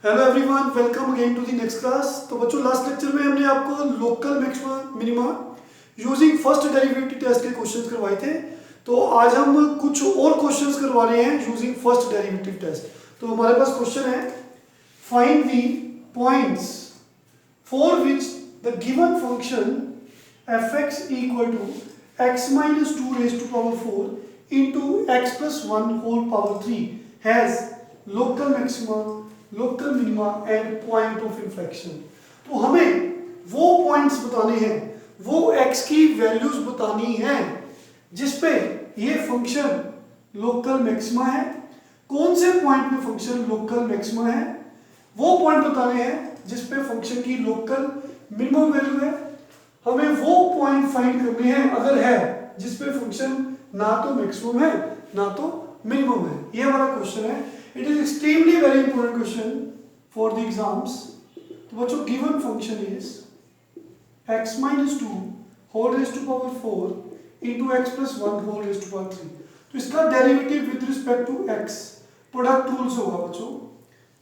Hello everyone, welcome again to the next class. तो बच्चों, last lecture में हमने आपको local maxima minima using first derivative test के क्वेश्चंस करवाए थे। तो आज हम कुछ और क्वेश्चंस करवा रहे हैं यूजिंग फर्स्ट डेरिवेटिव टेस्ट। तो हमारे पास क्वेश्चन है, find the points for which the given function fx equal to x minus 2 raise to power 4 into x plus 1 whole power 3 has local maxima, local minima and point of inflection. तो हमें वो points बताने हैं, वो x की values बतानी है जिस पे ये फंक्शन लोकल मैक्सिमा है। कौन से पॉइंट पे फंक्शन लोकल मैक्सिमा है, वो पॉइंट बताने हैं जिस पे फंक्शन की लोकल मिनिमम वैल्यू है। हमें वो पॉइंट फाइंड करने हैं अगर है जिस पे फंक्शन ना तो मैक्सिमम है ना तो मिनिमम है। ये हमारा क्वेश्चन है। It is extremely very important question for the exams. तो बच्चों, given function is x minus 2 whole raise to power 4 into x plus 1 whole raise to power 3। तो इसका derivative with respect to x product rules होगा बच्चों।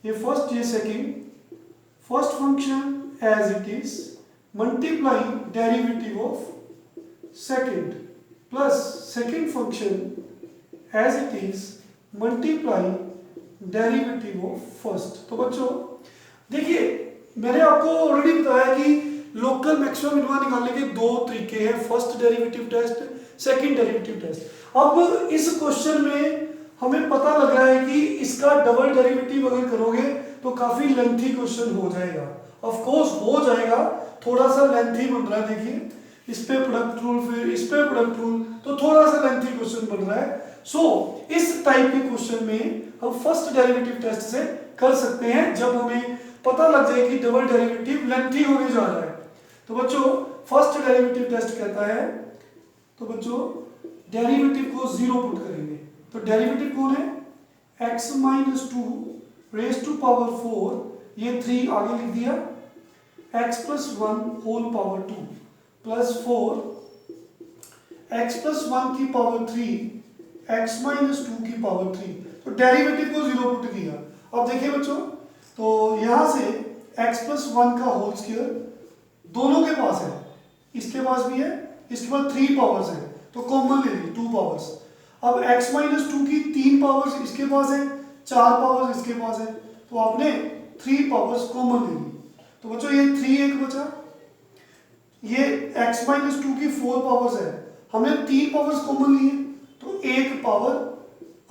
ये first, ये second. First function as it is multiplying derivative of second plus second function as it is multiplying derivative of first। तो बच्चों देखिए, मैंने आपको ऑलरेडी बताया कि लोकल मैक्सिमम मिनिमा निकालने के दो तरीके हैं, first derivative test, second derivative test. अब इस क्वेश्चन में हमें पता लग रहा है कि इसका डबल डेरिवेटिव अगर करोगे तो काफी लेंथी क्वेश्चन हो जाएगा। ऑफ कोर्स हो जाएगा, थोड़ा सा लेंथी बन रहा है। देखिए, इस पे प्रोडक्ट रूल, फिर इस पे प्रोडक्ट रूल, तो थोड़ा सा लेंथी क्वेश्चन बन रहा है। सो इस टाइप के क्वेश्चन में हम फर्स्ट डेरिवेटिव टेस्ट से कर सकते हैं जब हमें पता लग जाए कि डबल डेरिवेटिव लेंथी होने जा रहा है। तो बच्चों, फर्स्ट डेरिवेटिव टेस्ट कहता है, तो बच्चों डेरिवेटिव को जीरो पुट करेंगे। तो डेरिवेटिव कौन है? x minus 2 raise to power 4, ये 3 आगे लिख दिया, x plus 1 whole power 2 plus 4 x plus 1 की पावर 3 x माइनस 2 की पावर 3। तो डेरिवेटिव को जीरो पुट किया। अब देखिए बच्चों, तो यहां से x प्लस 1 का होल स्क्वायर दोनों के पास है, इसके पास भी है, इसके पास 3 पावर्स है, तो कॉमन ले ली 2 पावर्स। अब x माइनस 2 की 3 पावर्स इसके पास है, 4 पावर्स इसके पास है, तो आपने 3 पावर्स कॉमन ले ली। तो बच्चों ये 3 एक बचा, ये x माइनस 2 की 4 पावर्स है, हमने 3 पावर्स कॉमन लिए तो एक पावर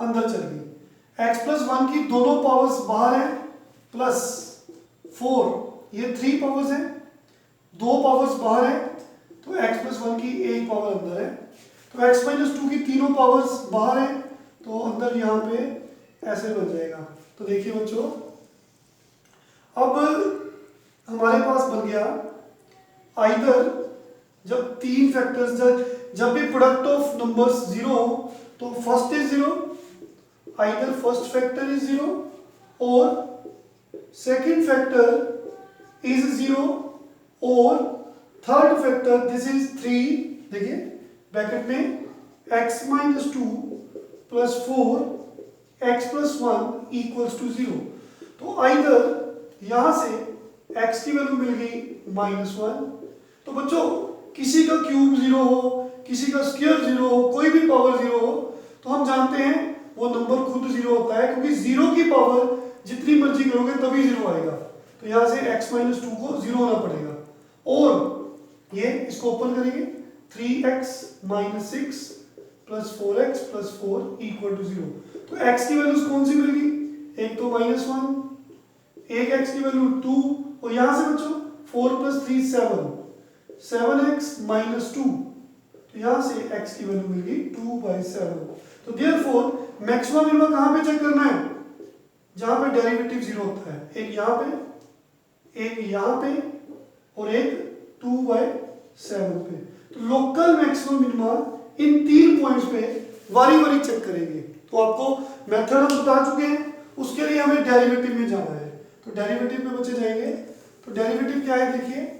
अंदर चल गई। x प्लस 1 की दोनों पावर्स बाहर है, प्लस 4, ये 3 पावर्स है, 2 पावर्स बाहर है, तो x प्लस 1 की एक पावर अंदर है। तो x माइनस 2 की तीनों पावर्स बाहर है, तो अंदर यहाँ पे ऐसे बन जाएगा। तो देखिए बच्चों, अब हमारे पास बन गया आइदर, जब तीन फैक्टर्स, जब भी प्रोडक्ट ऑफ नंबर्स जीरो हो तो first is zero, either first factor is zero और सेकंड फैक्टर इज जीरो और थर्ड फैक्टर दिस इज 3। देखिए ब्रैकेट में x minus 2 plus 4 x plus 1 equals to 0। तो आइदर यहां से x की वैल्यू मिल गई -1। तो बच्चों, किसी का क्यूब जीरो हो, किसी का स्क्वायर जीरो हो, कोई भी पावर जीरो हो, तो हम जानते हैं वो नंबर खुद जीरो होता है, क्योंकि जीरो की पावर जितनी मर्जी करोगे तभी जीरो आएगा। तो यहां से x माइनस 2 को जीरो होना पड़ेगा। और ये इसको ओपन करेंगे, 3x minus 6 plus 4x plus 4 equal to 0। तो x की वैल्यूज कौन सी मिल गई? एक तो -1, एक x की वैल्यू 2, और यहां से बच्चों 4 प्लस 3 7x माइनस 2, तो यहां से x की वैल्यू मिल गई 2/7। तो देयरफॉर मैक्सिमम मिनिमम कहां पे चेक करना है? जहां पे डेरिवेटिव जीरो होता है, एक यहां पे, एक यहां पे और एक 2/7 पे। तो लोकल मैक्सिमम मिनिमम इन तीन पॉइंट्स पे बारी बारी चेक करेंगे। तो आपको मेथड हम बता चुके हैं, उसके लिए हमें डेरिवेटिव में जाना है। तो डेरिवेटिव पे बच्चे जाएंगे। तो डेरिवेटिव क्या है? देखिए,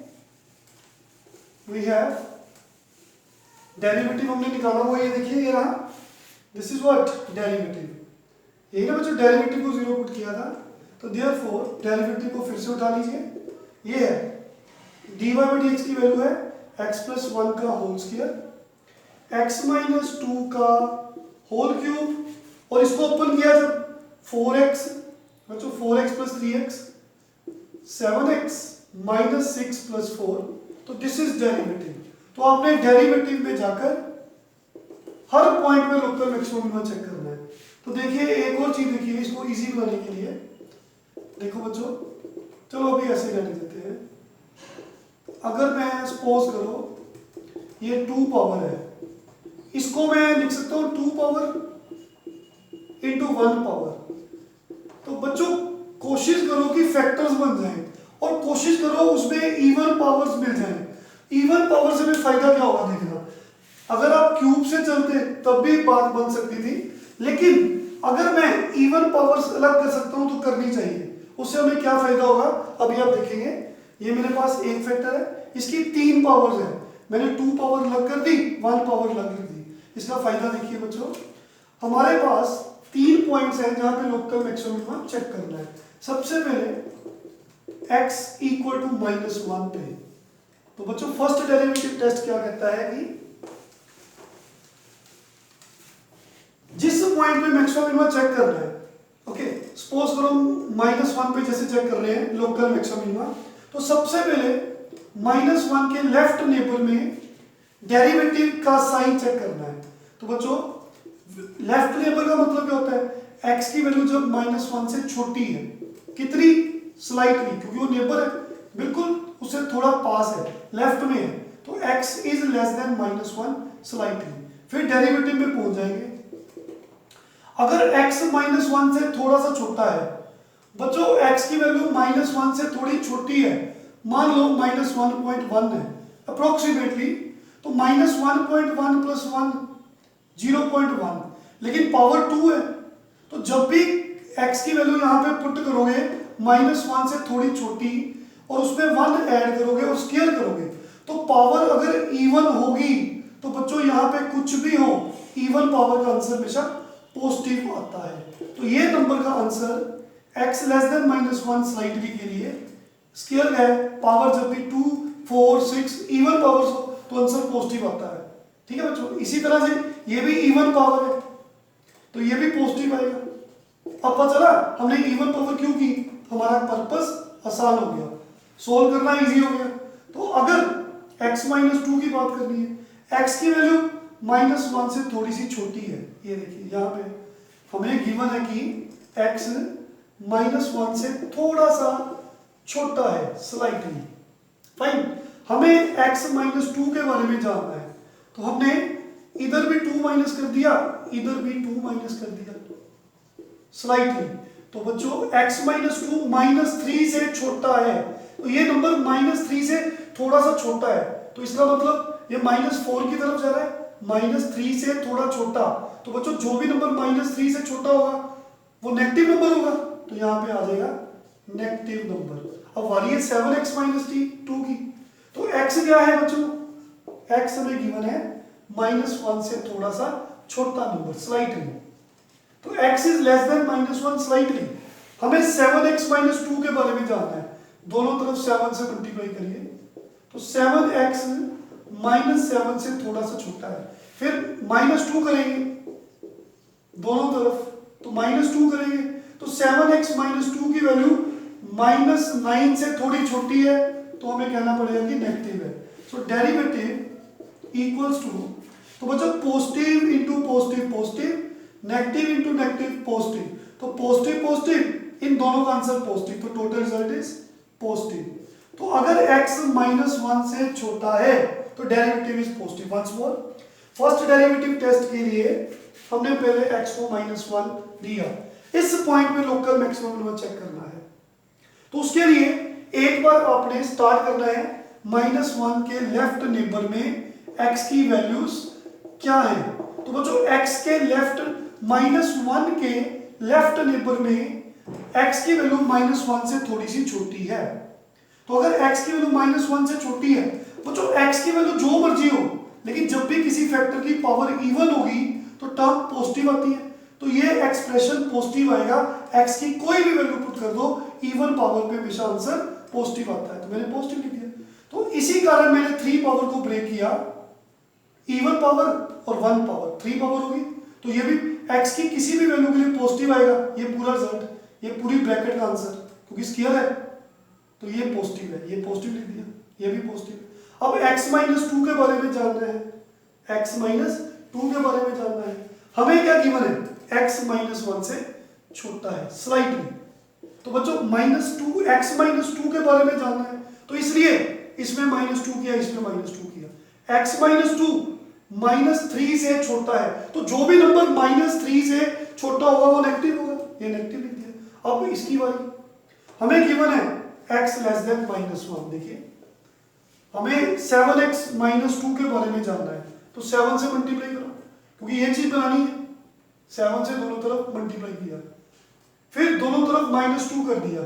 वी हैव डेरिवेटिव हमने निकाला हुआ, ये देखिए, ये रहा, दिस इज व्हाट डेरिवेटिव। यही ना बच्चों, डेरिवेटिव को जीरो पुट किया था। तो देयरफॉर डेरिवेटिव को फिर से उठा लीजिए, ये है dy बाई डी एक्स की वैल्यू है x प्लस 1 का होल स्क्वायर, x माइनस 2 का होल क्यूब, और इसको ओपन किया जब 4x बच्चों 4x plus 3x 7x minus 6 plus 4, तो दिस इज डेरिवेटिव। तो आपने डेरिवेटिव में जाकर हर पॉइंट में लोकल मैक्सिमम मिनिमम चेक करना है। तो देखिए एक और चीज देखिए, इसको इजी बनाने के लिए देखो बच्चों, चलो अभी ऐसे रहने देते हैं। अगर मैं सपोज करो ये 2 पावर है, इसको मैं लिख सकता हूँ 2 पावर इंटू 1 पावर। तो बच्चों कोशिश करो कि फैक्टर्स बन जाएं और कोशिश करो उसमें इवन पावर्स मिल जाएं। इवन पावर से भी फायदा क्या होगा देखना, अगर आप क्यूब से चलते तब भी बात बन सकती थी, लेकिन अगर मैं इवन पावर्स अलग कर सकता हूं तो करनी चाहिए। उससे हमें क्या फायदा होगा अभी आप देखेंगे। ये मेरे पास एक फैक्टर है, इसकी 3 पावर्स है, मैंने 2 पावर अलग कर दी, 1 पावर अलग कर दी। इसका फायदा देखिए बच्चों, हमारे पास 3 पॉइंट्स हैं जहां पे लोकल मैक्सिमम चेक करना है। सबसे पहले x इक्वल टू -1 पे, तो बच्चों फर्स्ट डेरिवेटिव टेस्ट क्या कहता है कि जिस पॉइंट पे मैक्सिमम मिनिमम चेक करना है, ओके सपोज करो -1 पे जैसे चेक कर रहे हैं लोकल मैक्सिमम मिनिमम, तो सबसे पहले -1 के लेफ्ट नेबर में डेरिवेटिव का साइन चेक करना है। तो बच्चों लेफ्ट नेबर का मतलब क्या होता है, x की वैल्यू जब -1 से छोटी है, कितनी स्लाइटली, क्योंकि वो नेबर है बिल्कुल उससे थोड़ा पास है, लेफ्ट में है, तो x is less than -1 slightly, फिर डेरिवेटिव में पहुंच जाएंगे। अगर x -1 से थोड़ा सा छोटा है, बच्चों x की वैल्यू -1 से थोड़ी छोटी है, मान लो -1.1 है अप्रोक्सीमेटली, तो -1.1 प्लस 1 0.1, लेकिन पावर 2 है, तो जब भी x की वैल्यू यहां पे पुट करोगे -1 से थोड़ी छोटी और उसमें 1 ऐड करोगे और स्क्वायर करोगे, तो पावर अगर इवन होगी तो बच्चों यहां पे कुछ भी हो इवन पावर का आंसर हमेशा पॉजिटिव आता है। तो ये नंबर का answer x less than -1 slightly के लिए स्क्वायर है, पावर जब भी 2 4 6 इवन पावर्स हो तो आंसर पॉजिटिव आता है। ठीक है बच्चों, इसी तरह से ये भी इवन पावर है तो ये भी पॉजिटिव आएगा। अब पता चला हमने इवन पावर क्यों की, हमारा पर्पस आसान हो गया, सोल्व करना इजी हो गया। तो अगर x -2 की बात करनी है, x की वैल्यू -1 से थोड़ी सी छोटी है, ये देखिए यहाँ पे हमें गिवन है कि x -1 से थोड़ा सा छोटा है स्लाइटली, फाइन। हमें x -2 के बारे में जानना है, तो हमने इधर भी 2 माइनस कर दिया, इधर भी 2 माइनस कर दिया स्लाइटली। तो बच्चों x -2 -3 से छोटा है, तो ये नंबर -3 से थोड़ा सा छोटा है, तो इसका मतलब ये -4 की तरफ जा रहा है, -3 से थोड़ा छोटा। तो बच्चों जो भी नंबर -3 से छोटा होगा वो नेगेटिव नंबर होगा, तो यहाँ पे आ जाएगा नेगेटिव नंबर। अब वाली है 7x -2 की, तो x क्या है बच्चों, x हमें गिवन है -1 से थोड़ा सा छोटा नंबर स्लाइटली, तो x is less than -1 slightly. हमें 7x -2 के बारे में जानना है, दोनों तरफ 7 से मल्टीप्लाई करिए, तो 7x -7 से थोड़ा सा छोटा है, फिर -2 करेंगे दोनों तरफ, तो -2 करेंगे, तो 7x -2 की वैल्यू -9 से थोड़ी छोटी है, तो हमें कहना पड़ेगा कि नेगेटिव है। सो डेरिवेटिव इक्वल्स टू, तो बच्चों positive into positive positive, negative into negative positive, तो पॉजिटिव पॉजिटिव इन दोनों का आंसर पॉजिटिव, तो टोटल रिजल्ट इज पॉजिटिव। तो अगर x -1 से छोटा है तो derivative is positive. Once more, first derivative test के लिए हमने पहले x को -1 दिया, इस पॉइंट पे लोकल मैक्सिमम मिनिमम चेक करना है, तो उसके लिए एक बार आपने स्टार्ट करना है -1 के लेफ्ट नेबर में x की वैल्यूज क्या है। तो बच्चों x के लेफ्ट -1 के लेफ्ट नेबर में x की वैल्यू -1 से थोड़ी सी छोटी है, तो अगर x की वैल्यू -1 से छोटी है, बच्चों x की वैल्यू जो मर्जी हो, लेकिन जब भी किसी फैक्टर की पावर इवन होगी तो टर्म पॉजिटिव आती है, तो ये एक्सप्रेशन पॉजिटिव आएगा x की कोई भी वैल्यू पुट कर दो, इवन पावर पे हमेशा आंसर पॉजिटिव आता है, तो मैंने पॉजिटिव लिख दिया। तो इसी कारण मैंने 3 पावर को ब्रेक किया, इवन पावर और 1 पावर, 3 पावर होगी, तो ये भी x की किसी भी वैल्यू के लिए पॉजिटिव आएगा, ये पूरा रिजल्ट, ये पूरी ब्रैकेट का आंसर, क्योंकि स्क्वायर है तो ये पॉजिटिव है, ये पॉजिटिव लिख दिया, ये भी पॉजिटिव है। अब x-2 के बारे में जानना है, x-2 के बारे में जानना है, हमें क्या गिवन है, x-1 से छोटा है स्लाइटली, तो बच्चों x-2 के बारे में जानना है, तो इसलिए इसमें -2 किया, इसमें -2 किया। x-2 -3 से छोटा है, तो जो भी नंबर -3 से छोटा होगा वो नेगेटिव होगा, ये नेगेटिव लिख दिया। अब इसकी बारी, हमें गिवन है x <-1, देखिए हमें 7x-2 के बारे में जानना है, तो 7 से मल्टीप्लाई करो, क्योंकि ये चीज बनानी है, 7 से दोनों तरफ मल्टीप्लाई किया, फिर दोनों तरफ -2 कर दिया।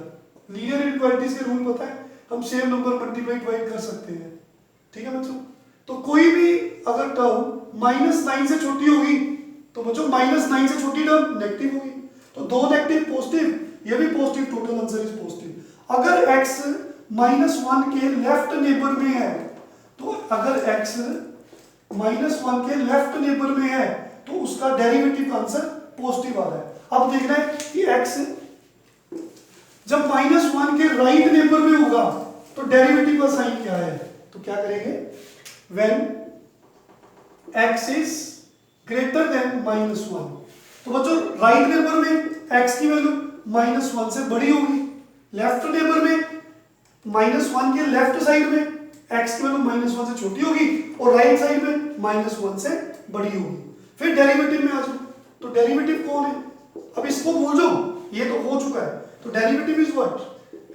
लीनियर इनइक्वालिटीज के रूल पता है, हम सेम नंबर मल्टीप्लाई डिवाइड कर सकते हैं, ठीक है बच्चों। तो कोई भी अगर टर्म -9 से छोटी होगी तो बच्चों -9 से छोटी टर्म नेगेटिव होगी, तो दो नेगेटिव पॉजिटिव, ये भी positive, total answer is positive. अगर x -1 के लेफ्ट नेबर में है, तो अगर x -1 के लेफ्ट नेबर में है तो उसका डेरिवेटिव आंसर पॉजिटिव आ रहा है। अब देखना है कि x जब -1 के राइट नेबर में होगा तो डेरिवेटिव का साइन क्या है, तो क्या करेंगे, when x is greater than -1, तो बच्चों राइट नेबर में x की वैल्यू -1 से बड़ी होगी, लेफ्ट नेबर में -1 के लेफ्ट साइड में x की वैल्यू -1 से छोटी होगी और राइट साइड में -1 से बड़ी होगी। फिर डेरिवेटिव में आ जाओ, तो डेरिवेटिव कौन है, अब इसको भूल जाओ, ये तो हो चुका है, तो derivative is what,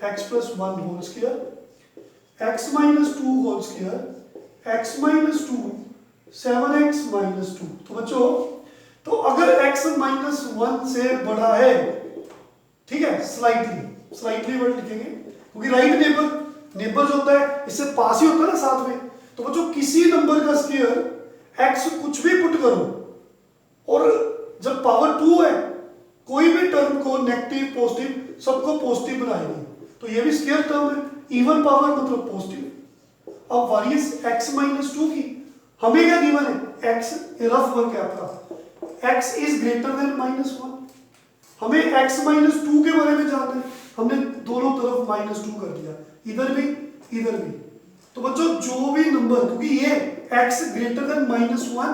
x+1 whole square, x-2 whole square, x-2 7x-2। तो बच्चों तो अगर x-1 से बड़ा है, ठीक है, स्लाइटली वर्ड लिखेंगे, क्योंकि राइट नेबर जो होता है इससे पास ही होता है ना साथ में, तो बच्चों किसी नंबर का स्क्वायर x कुछ भी पुट करो और जब पावर 2 है, कोई भी टर्म को नेगेटिव पॉजिटिव सबको पॉजिटिव बनाएगी, तो ये भी स्क्वायर टर्म है, इवन पावर मतलब पॉजिटिव। अब वेरिएंस x-2 की हमें क्या गिवन है, x रफ वर्क है आपका, x इज ग्रेटर देन -1, हमें x-2 के बारे में जानना है, हमने दोनों तरफ -2 कर दिया, इधर भी। तो बच्चों जो भी नंबर, क्योंकि ये x ग्रेटर देन -1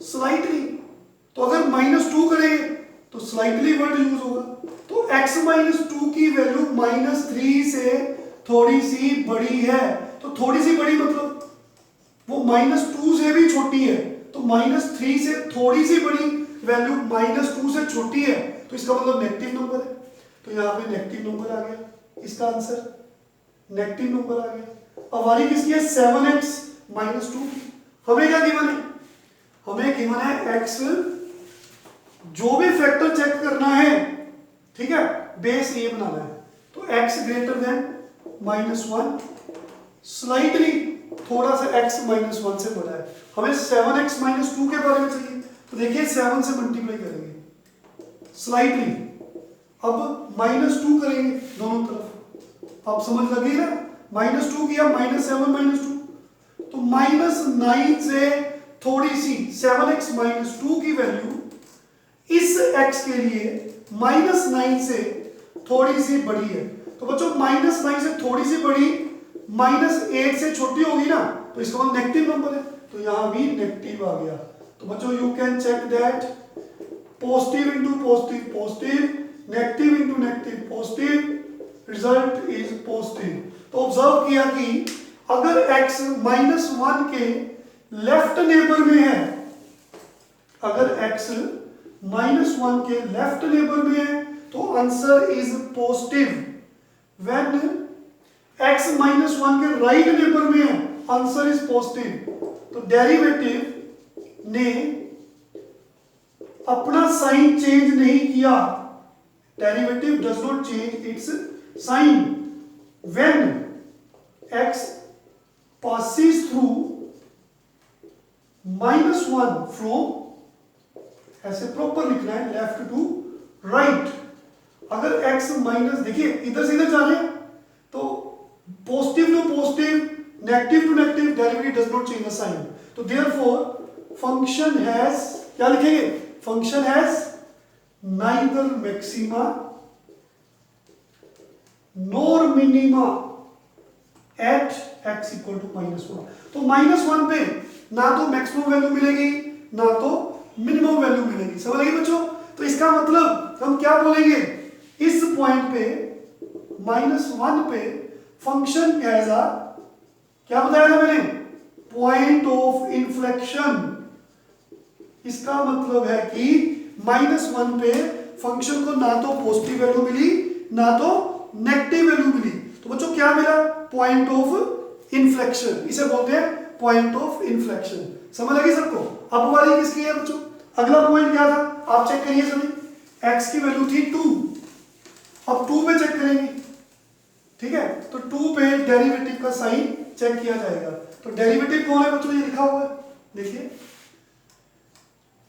स्लाइटली, तो अगर -2 करेंगे तो स्लाइटली वर्ड यूज होगा, तो x-2 की वैल्यू -3 से थोड़ी सी बड़ी है, तो थोड़ी सी बड़ी मतलब वो -2 से भी छोटी है, तो -3 से थोड़ी सी बड़ी वैल्यू -2 से छोटी है, तो इसका मतलब नेगेटिव नंबर है, तो यहाँ पे नेगेटिव नंबर आ गया, इसका आंसर नेगेटिव नंबर आ गया। अब वाली किसकी है, 7x-2 की। हमें क्या गिवन है, हमें गिवन है x, जो भी फैक्टर चेक करना है, ठीक है, बेस ये बनाना है, तो x ग्रेटर देन -1 स्लाइटली थोड़ा सा x-1 से बड़ा है, हमें 7x-2 के बारे में चाहिए, तो देखिए 7 से मल्टीप्लाई करेंगे स्लाइटली, अब -2 करेंगे दोनों तरफ, आप समझ लगी ना, -2 किया, -7-2, तो -9 से थोड़ी सी 7x-2 की वैल्यू इस x के लिए -9 से थोड़ी सी बड़ी है, तो बच्चों -9 से थोड़ी सी बड़ी -8 से छोटी होगी ना, तो इसका मतलब नेगेटिव नंबर है, तो यहां भी नेगेटिव आ गया। तो बच्चों you can check that positive into positive positive, negative into negative positive, result is positive. तो ऑब्जर्व किया कि अगर x -1 के लेफ्ट नेबर में है, अगर x -1 के लेफ्ट नेबर में है तो answer is positive, when x -1 के राइट नेबर में है आंसर इज पॉजिटिव। तो डेरिवेटिव ने अपना साइन चेंज नहीं किया, derivative does not change its sign when x passes through -1 from, ऐसे प्रॉपर लिखना है, लेफ्ट टू राइट, अगर x माइनस, देखिए इधर से इधर जा रहे हैं तो positive to positive, negative to negative, derivative does not change the sign. तो देयरफॉर फंक्शन हैज, क्या लिखेंगे, function has neither maxima nor minima at x equal to -1। तो -1 पे ना तो मैक्सिमम वैल्यू मिलेगी ना तो मिनिमम वैल्यू मिलेगी। समझ लगी बच्चों? तो इसका मतलब हम क्या बोलेंगे, इस पॉइंट पे -1 पे फंक्शन हैज अ, क्या बताया था मैंने, पॉइंट ऑफ इन्फ्लेक्शन। इसका मतलब है कि -1 पे फंक्शन को ना तो पॉजिटिव वैल्यू मिली ना तो नेगेटिव वैल्यू मिली। तो बच्चों क्या मिला, पॉइंट ऑफ इन्फ्लेक्शन, इसे बोलते हैं पॉइंट ऑफ इन्फ्लेक्शन। समझ लगी सबको? अब वाली किसकी है बच्चों? अगला पॉइंट क्या था, आप चेक करिए सभी। x की वैल्यू थी 2, अब 2 पे चेक करेंगे, ठीक है? तो 2 पे डेरिवेटिव का साइन चेक किया जाएगा। तो डेरिवेटिव कौन है बच्चों, ये लिखा हुआ है, देखिए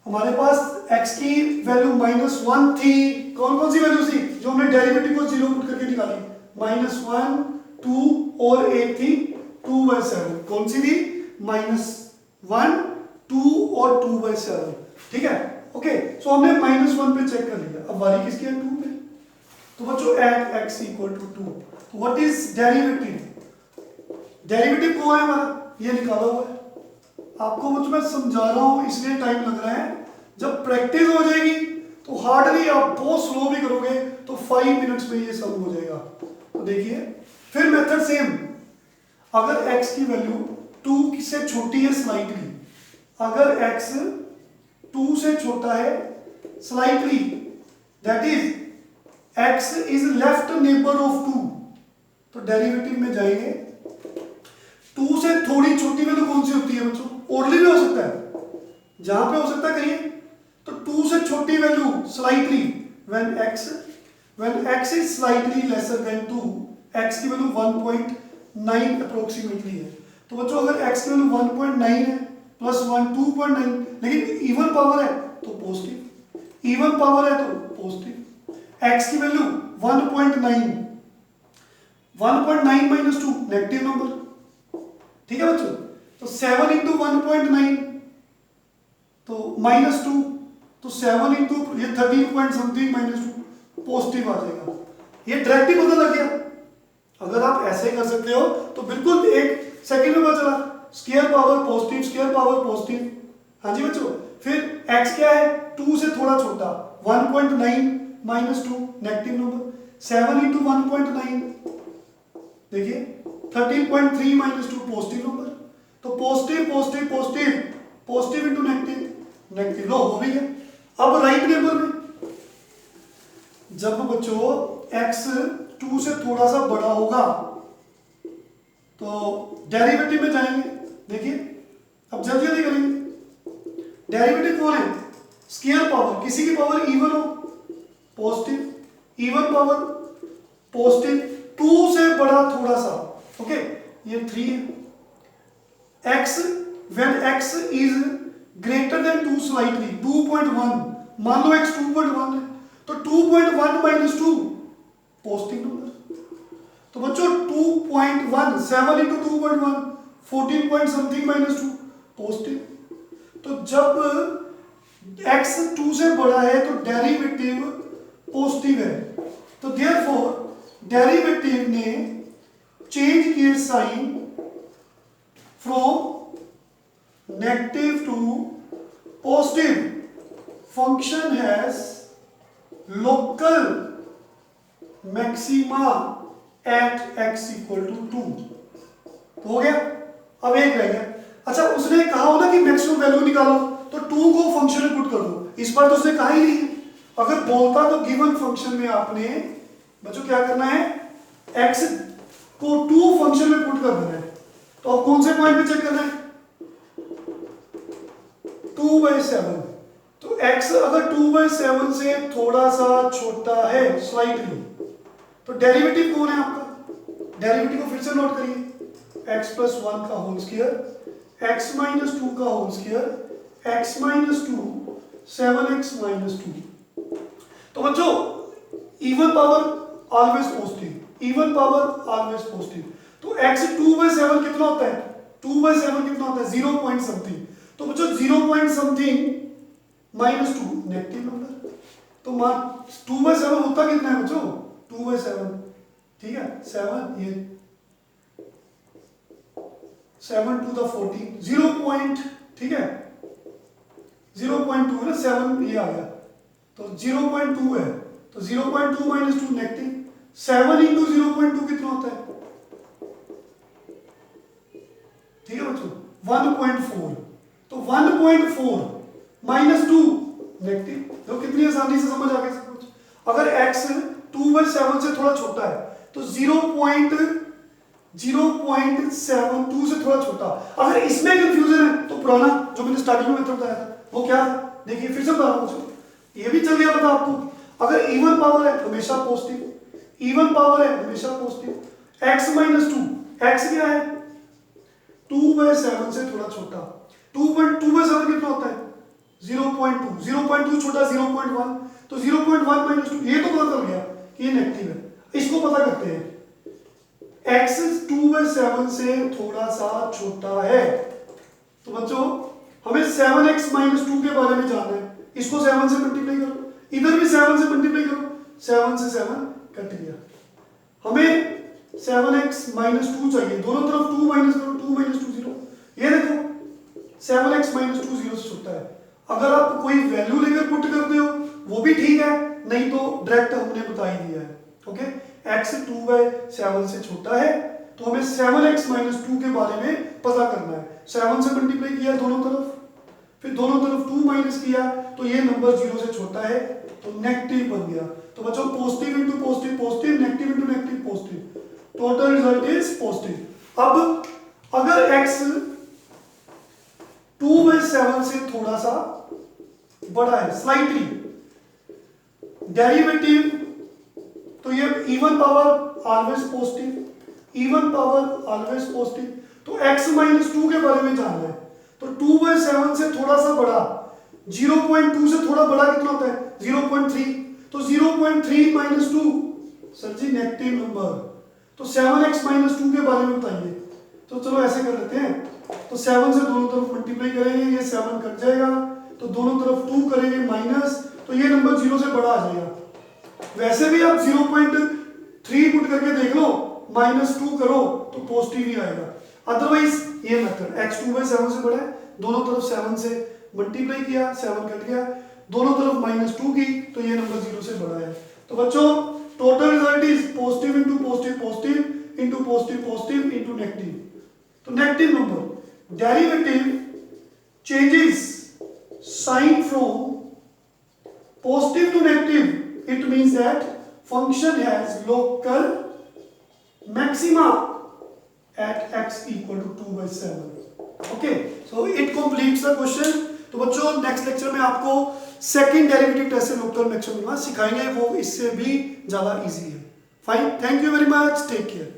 हमारे पास x की वैल्यू -1 थी। कौन कौन सी वैल्यू थी जो हमने डेरिवेटिव को 0 पुट करके निकाली? -1, 2 और एक थी 2/7। कौन सी थी? -1, 2 और 2/7। ठीक है, ओके। सो हमने -1 पे चेक कर लिया। अब वाली किसकी है? 2 पे। तो बच्चों एट x इक्वल टू 2, तो व्हाट इज डेरिवेटिव? डेरिवेटिव कौन है हमारा? ये निकाला हुआ है। आपको बच्चों मैं समझा रहा हूं इसलिए टाइम लग रहा है, जब प्रैक्टिस हो जाएगी तो हार्डली आप बहुत स्लो भी करोगे तो 5 मिनट्स में ये सब हो जाएगा। तो देखिए फिर मेथड सेम, अगर x की वैल्यू 2 से छोटी है स्लाइटली, अगर x 2 से छोटा है slightly, that is x is left neighbour of 2, तो डेरिवेटिव में जाएंगे। 2 से थोड़ी छोटी वैल्यू कौन सी होती है बच्चों? ओरली भी हो सकता है, जहां पे हो सकता है करिए। तो 2 से छोटी value slightly, when x is slightly lesser than 2, x की वैल्यू 1.9 अप्रोक्सीमेटली है। तो बच्चों अगर x की वैल्यू 1.9 है प्लस 1 2.9, लेकिन इवन पावर है तो पॉजिटिव, इवन पावर है तो पॉजिटिव। x की वैल्यू 1.9, 1.9 माइनस 2 नेगेटिव नंबर, ठीक है बच्चों? तो 7 इंटू 1.9 तो -2, तो 7 इंटू ये 13 पॉइंट समथिंग -2 पॉजिटिव आ जाएगा। ये डायरेक्ट ही पता लग गया। अगर आप ऐसे कर सकते हो तो बिल्कुल 1 सेकंड में पता चला, square power positive, square power positive. हाँ जी बच्चों, फिर x क्या है? 2 से थोड़ा छोटा, 1.9 -2 नेगेटिव नंबर, 7 इंटू 1.9 देखिए 13.3 -2 पॉजिटिव नंबर। तो positive positive positive, positive into negative, negative, लो हो भी गया। अब राइट नेबर में जब बच्चों x 2 से थोड़ा सा बड़ा होगा तो डेरिवेटिव में जाएंगे। देखिए अब जल्दी जल्दी करेंगे। डेरिवेटिव कौन है? स्केयर पावर, किसी की पावर इवन हो पॉजिटिव, इवन पावर पॉजिटिव, 2 से बड़ा थोड़ा सा, ओके ये 3 है। x when x is greater than 2 slightly, 2.1, मान लो x 2.1 है तो 2.1 minus 2 पॉजिटिव नंबर। तो बच्चों 2.1, 7 into 2.1 14 point something minus 2 positive. तो जब x 2 से बड़ा है तो डेरिवेटिव पॉजिटिव है। तो देयरफॉर डेरिवेटिव ने चेंज किया sign from negative to positive. Function has local maxima at x equal to 2। तो हो गया। अब एक रह गया। अच्छा उसने कहा हो ना कि मैक्सिमम वैल्यू निकालो, तो 2 को फंक्शन में पुट कर दो। इस बार तो उसने कहा ही नहीं। अगर बोलता तो गिवन फंक्शन में आपने बच्चों क्या करना है, x को 2 फंक्शन में पुट कर देना है। तो अब कौन से पॉइंट पे चेक करना है? 2/7। तो x अगर 2/7 से थोड़ा सा छोटा है स्लाइटली, तो डेरिवेटिव कौन है आपका? डेरिवेटिव को फिर से नोट करिए, x + 1 का होल स्क्वायर, x - 2 का होल स्क्वायर, x - 2 7x - 2। तो बच्चों even power always positive, even power always positive. तो x 2/7 कितना होता है, 2/7 कितना होता है, 0 पॉइंट समथिंग। तो बच्चों 0 पॉइंट समथिंग -2 नेगेटिव नंबर। तो मान 2/7 होता कितना है बच्चों, 2/7, ठीक है, 7 ये 7 to the 14, 0 पॉइंट, ठीक है, 0.2 है ना, 7 ये आ गया, तो 0.2 है, तो 0.2 -2 नेगेटिव। 7 इंटू 0.2 कितना होता है, ठीक है बच्चों, 1.4। तो 1.4 -2 नेगेटिव। तो कितनी आसानी से समझ आ गई सब कुछ। अगर x 2/7 से थोड़ा छोटा है तो 0.72 से थोड़ा छोटा। अगर इसमें कंफ्यूजन है तो पुराना जो मैंने स्टार्टिंग में मेथड बताया था वो क्या था, देखिए फिर से बता रहा हूं, ये भी चल गया पता आपको। अगर इवन पावर है हमेशा पॉजिटिव, इवन पावर है हमेशा पॉजिटिव। x -2, x क्या है, 2/7 से थोड़ा छोटा। 2/7 कितना होता है, 0.2, 0.2 छोटा 0.1, तो 0.1 -2 ये तो पता चल गया कि ये नेगेटिव है। इसको पता करते हैं, x 2/7 से थोड़ा सा छोटा है, तो बच्चों हमें 7x -2 के बारे में जानना है। इसको 7 से मल्टीप्लाई करो, इधर भी 7 से मल्टीप्लाई करो, 7 से 7 कट गया। हमें 7x -2 चाहिए, दोनों तरफ 2 माइनस करो, 2 - 2 0। ये देखो 7x -2 0 से छोटा है। अगर आप कोई वैल्यू लेकर पुट करते हो वो भी ठीक है, नहीं तो डायरेक्ट हमने बता ही दिया है। ओके, x 2/7 से छोटा है तो हमें 7x -2 के बारे में पता करना है। 7 से मल्टीप्लाई किया दोनों तरफ, फिर दोनों तरफ 2 माइनस किया, तो ये नंबर 0 से छोटा है तो नेगेटिव बन गया। तो बच्चों positive into positive positive, negative into negative positive, total result is positive. अब अगर x 2/7 से थोड़ा सा बड़ा है, स्लाइटली, डेरिवेटिव, तो ये even power always positive, even power always positive. तो x -2 के बारे में जानना है, तो 2/7 से थोड़ा सा बड़ा, 0.2 से थोड़ा बड़ा कितना होता है, 0.3, तो 0.3 -2 सर जी नेगेटिव नंबर। तो 7x -2 के बारे में बताइए। तो चलो ऐसे कर लेते हैं, तो 7 से दोनों तरफ मल्टीप्लाई करेंगे, ये 7 कट जाएगा, तो दोनों तरफ 2 करेंगे माइनस, तो ये नंबर 0 से बड़ा आ जाएगा। वैसे भी आप 0.3 पुट करके देख लो, -2 करो तो पॉजिटिव ही आएगा। अदरवाइज ये मेथड, x 2/7 से बड़ा है, दोनों तरफ 7 से मल्टीप्लाई किया, 7 कट गया, दोनों तरफ -2 की, तो ये नंबर 0 से बड़ा है। तो बच्चों total result is positive into positive positive into positive positive into negative. तो negative number derivative changes sign from positive to negative, it means that function has local maxima at x equal to 2/7. Okay, so it completes the question. तो बच्चों next lecture में आपको second derivative test से local maxima सिखाएंगे, वो इससे भी ज्यादा इजी है। Fine, thank you very much, take care.